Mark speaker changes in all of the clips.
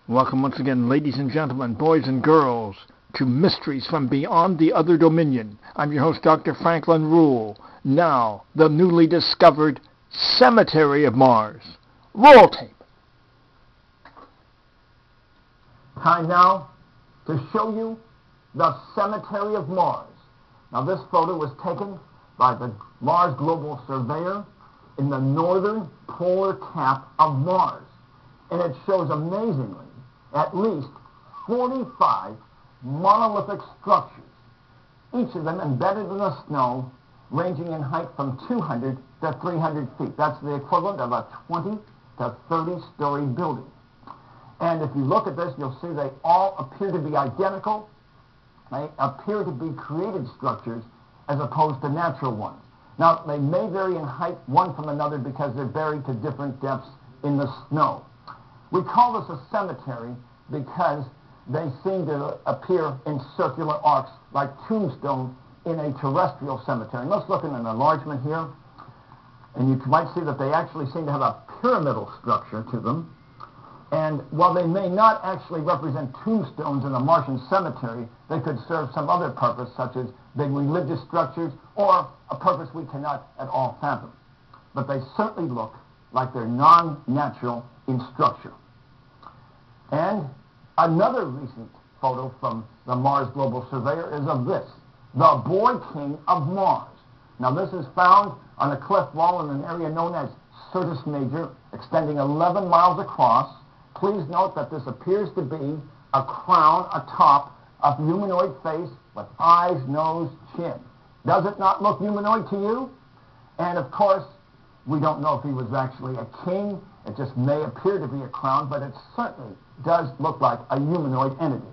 Speaker 1: Welcome once again, ladies and gentlemen, boys and girls, to Mysteries from Beyond the Other Dominion. I'm your host, Dr. Franklin Ruehl. Now, the newly discovered Cemetery of Mars. Roll tape. Time now to show you the Cemetery of Mars. Now, this photo was taken by the Mars Global Surveyor in the northern polar cap of Mars. And it shows amazingly at least 45 monolithic structures, each of them embedded in the snow, ranging in height from 200 to 300 feet. That's the equivalent of a 20 to 30-story building. And if you look at this, you'll see they all appear to be identical. They appear to be created structures as opposed to natural ones. Now, they may vary in height one from another because they're buried to different depths in the snow. We call this a cemetery because they seem to appear in circular arcs like tombstones in a terrestrial cemetery. And let's look at an enlargement here. And you might see that they actually seem to have a pyramidal structure to them. And while they may not actually represent tombstones in a Martian cemetery, they could serve some other purpose, such as big religious structures or a purpose we cannot at all fathom. But they certainly look like they're non-natural in structure. And another recent photo from the Mars Global Surveyor is of this, the Boy King of Mars. Now, this is found on a cliff wall in an area known as Syrtis Major, extending 11 miles across. Please note that this appears to be a crown atop a humanoid face with eyes, nose, chin. Does it not look humanoid to you? And of course, we don't know if he was actually a king. It just may appear to be a crown, but it certainly does look like a humanoid entity.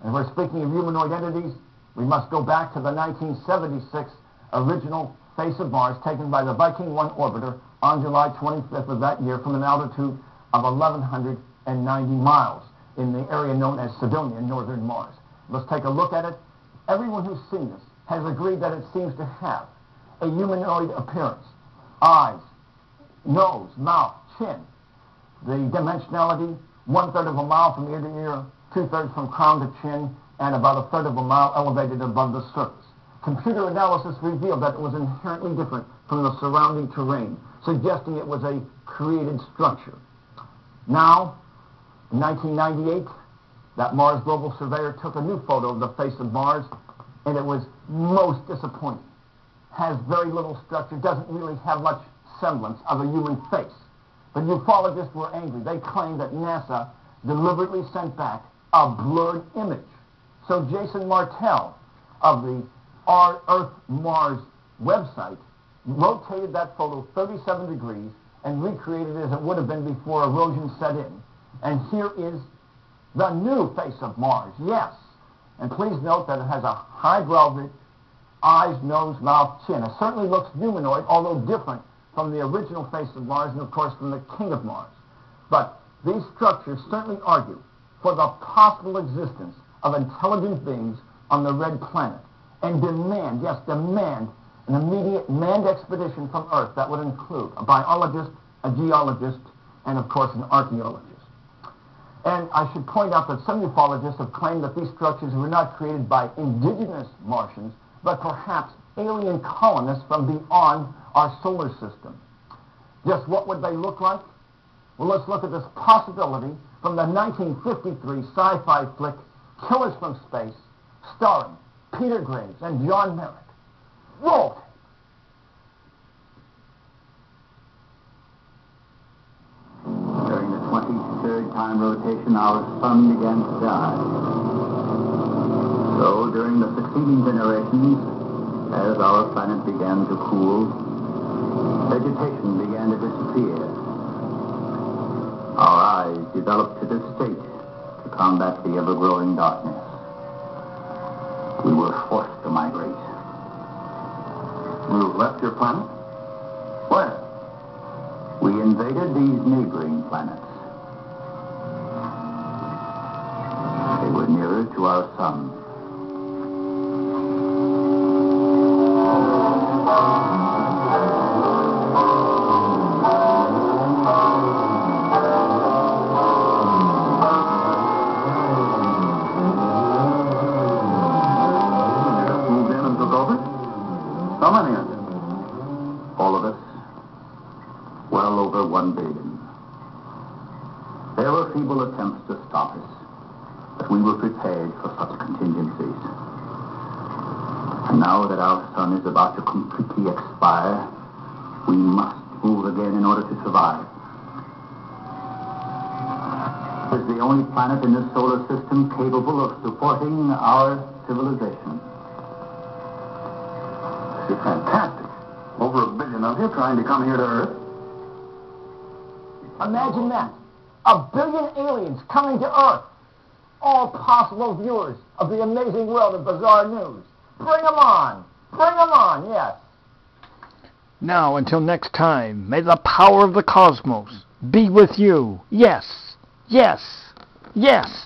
Speaker 1: And if we're speaking of humanoid entities, we must go back to the 1976 original face of Mars taken by the Viking 1 orbiter on July 25th of that year from an altitude of 1,190 miles in the area known as Cydonia, northern Mars. Let's take a look at it. Everyone who's seen this has agreed that it seems to have a humanoid appearance. Eyes, nose, mouth, chin. The dimensionality, 1/3 of a mile from ear to ear, 2/3 from crown to chin, and about 1/3 of a mile elevated above the surface. Computer analysis revealed that it was inherently different from the surrounding terrain, suggesting it was a created structure. Now, in 1998, that Mars Global Surveyor took a new photo of the face of Mars, and it was most disappointing. Has very little structure, doesn't really have much semblance of a human face. The ufologists were angry. They claimed that NASA deliberately sent back a blurred image. So Jason Martell of the Earth-Mars website rotated that photo 37 degrees and recreated it as it would have been before erosion set in. And here is the new face of Mars, yes. And please note that it has a high brow ridge, eyes, nose, mouth, chin. It certainly looks humanoid, although different from the original face of Mars and, of course, from the King of Mars. But these structures certainly argue for the possible existence of intelligent beings on the red planet and demand, yes, demand an immediate manned expedition from Earth that would include a biologist, a geologist, and, of course, an archaeologist. And I should point out that some ufologists have claimed that these structures were not created by indigenous Martians, but perhaps alien colonists from beyond our solar system. Just what would they look like? Well, let's look at this possibility from the 1953 sci-fi flick Killers from Space, starring Peter Graves and John Merrick. Roll tape.
Speaker 2: During the 23rd time rotation, our sun began to die. So, during the succeeding generations, as our planet began to cool, vegetation began to disappear. Our eyes developed to this state to combat the ever-growing darkness. We were forced to migrate.
Speaker 3: You left your planet?
Speaker 2: Where? We invaded these neighboring planets. They were nearer to our sun. feeble attempts to stop us, but we were prepared for such contingencies. And now that our sun is about to completely expire, we must move again in order to survive. It is the only planet in this solar system capable of supporting our civilization.
Speaker 3: This is fantastic. Over 1 billion of you trying to come here to Earth.
Speaker 1: Imagine that. 1 billion aliens coming to Earth. All possible viewers of the amazing world of bizarre news. Bring them on. Bring them on, yes.
Speaker 4: Now, until next time, may the power of the cosmos be with you. Yes, yes, yes.